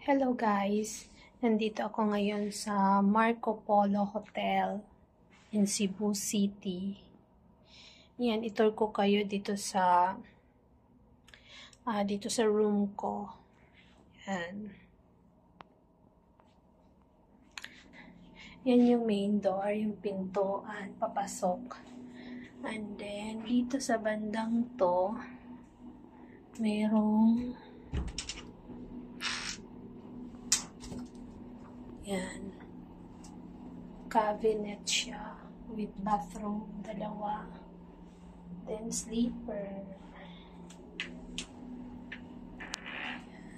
Hello guys! Nandito ako ngayon sa Marco Polo Hotel in Cebu City. Yan, itur ko kayo dito sa room ko. Yan. Yan yung main door, yung pintuan, papasok. And then, dito sa bandang to, mayroong yan, cabinet siya with bathroom, dalawa. Then, sleeper.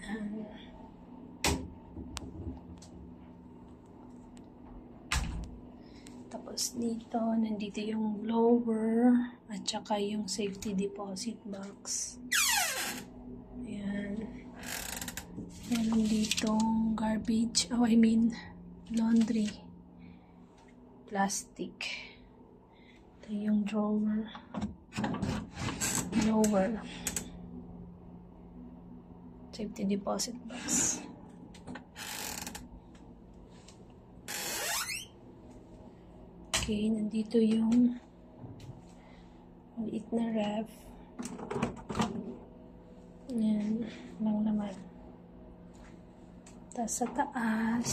Yan. Tapos dito, nandito yung blower at saka yung safety deposit box. Ayan. Meron ditong garbage, laundry. Plastic. Ito yung drawer. Blower. Safety deposit box. Okay, nandito yung maliit na ref. Yan, lang naman. Tapos sa taas,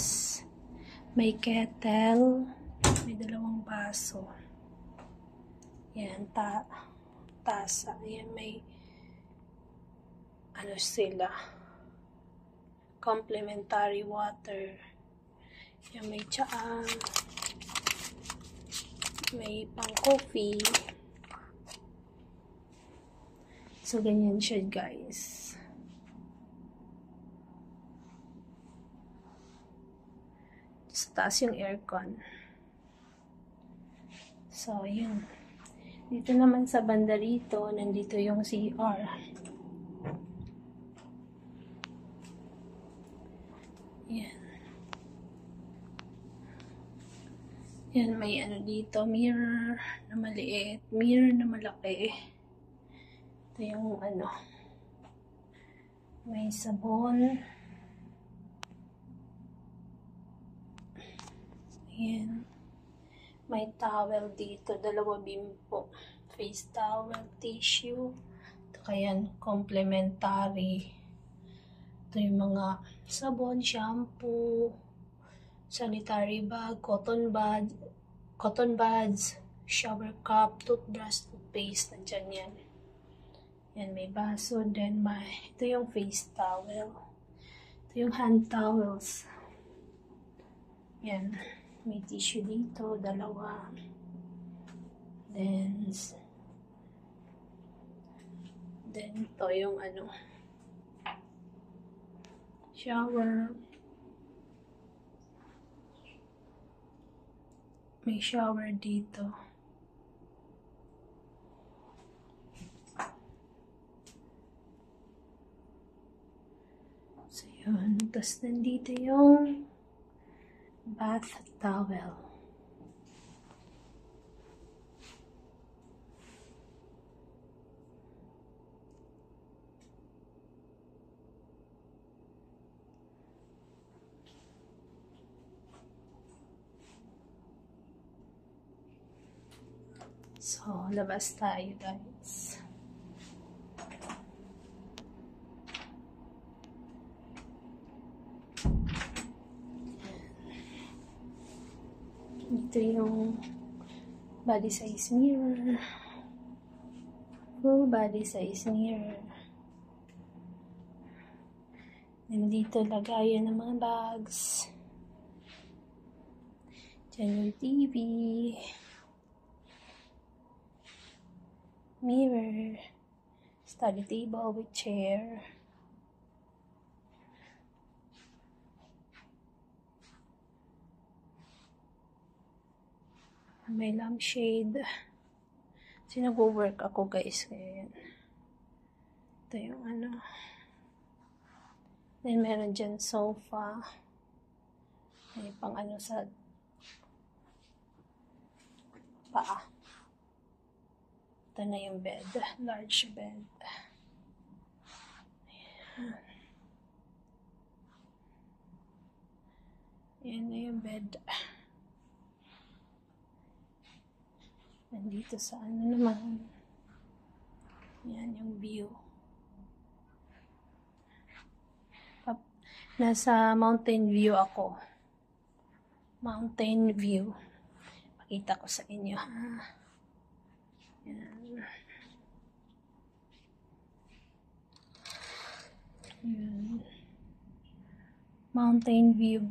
may kettle, may dalawang baso. Yan, tasa. Yan, may ano sila, complimentary water. Yan, may tsaa. May pang coffee. So, ganyan siya, guys. Sa taas yung aircon. So, yun. Dito naman sa banda rito, nandito yung CR. Yan. Yan, may ano dito, mirror na maliit, mirror na malaki. Ito yung ano, may sabon. Ayan. May towel dito, dalawa bimpo. Face towel, tissue. Ito kayan, complementary. Ito yung mga sabon, shampoo, sanitary bag, cotton buds, shower cup, toothbrush, toothpaste, nandyan yan. Yan, may baso, then ito yung face towel. Ito yung hand towels. Yan, may tissue dito, dalawa. Then ito yung ano, shower. May shower dito. So, yun. Tapos, nandito yung bath towel. So, labas tayo, guys. Dito yung body size mirror. Full body size mirror. Nandito lagayan ng mga bags. Diyan yung TV. Mirror. Study table with chair. May lampshade. Kasi nag-work ako, guys. Kaya yan. Ito yung ano. Then, meron dyan sofa. May pang ano sa paa. Ito na yung bed. Large bed. Ayan. Yan na yung bed. Nandito sa ano naman. Yan yung view. Nasa mountain view ako. Mountain view. Pakita ko sa inyo, ha. Yan. Yan. Mountain view.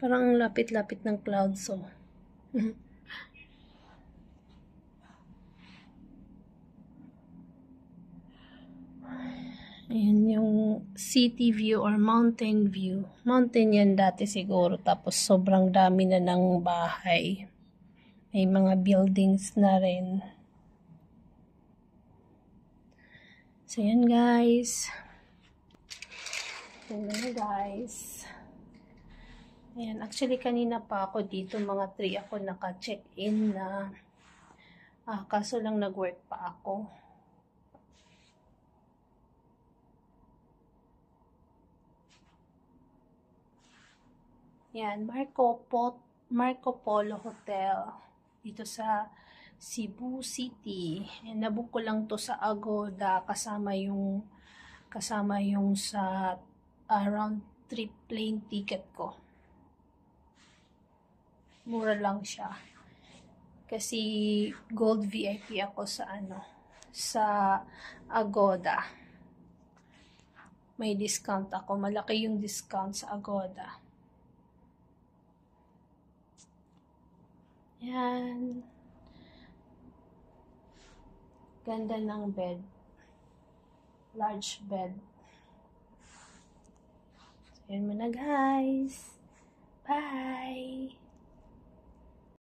Parang lapit-lapit ng clouds, oh. Ayan yung city view or mountain view. Mountain yan dati siguro, tapos sobrang dami na ng bahay. May mga buildings na rin. So yan guys. Yan na guys. Ayan, actually kanina pa ako dito, mga 3 ako naka-check-in na. Kaso lang nag-work pa ako. Yan, Marco Polo Hotel dito sa Cebu City. And nabook ko lang to sa Agoda kasama yung sa round trip plane ticket ko. Mura lang siya. Kasi gold VIP ako sa sa Agoda. May discount ako. Malaki yung discount sa Agoda. Yan. Ganda ng bed. Large bed. So, yun muna guys. Bye!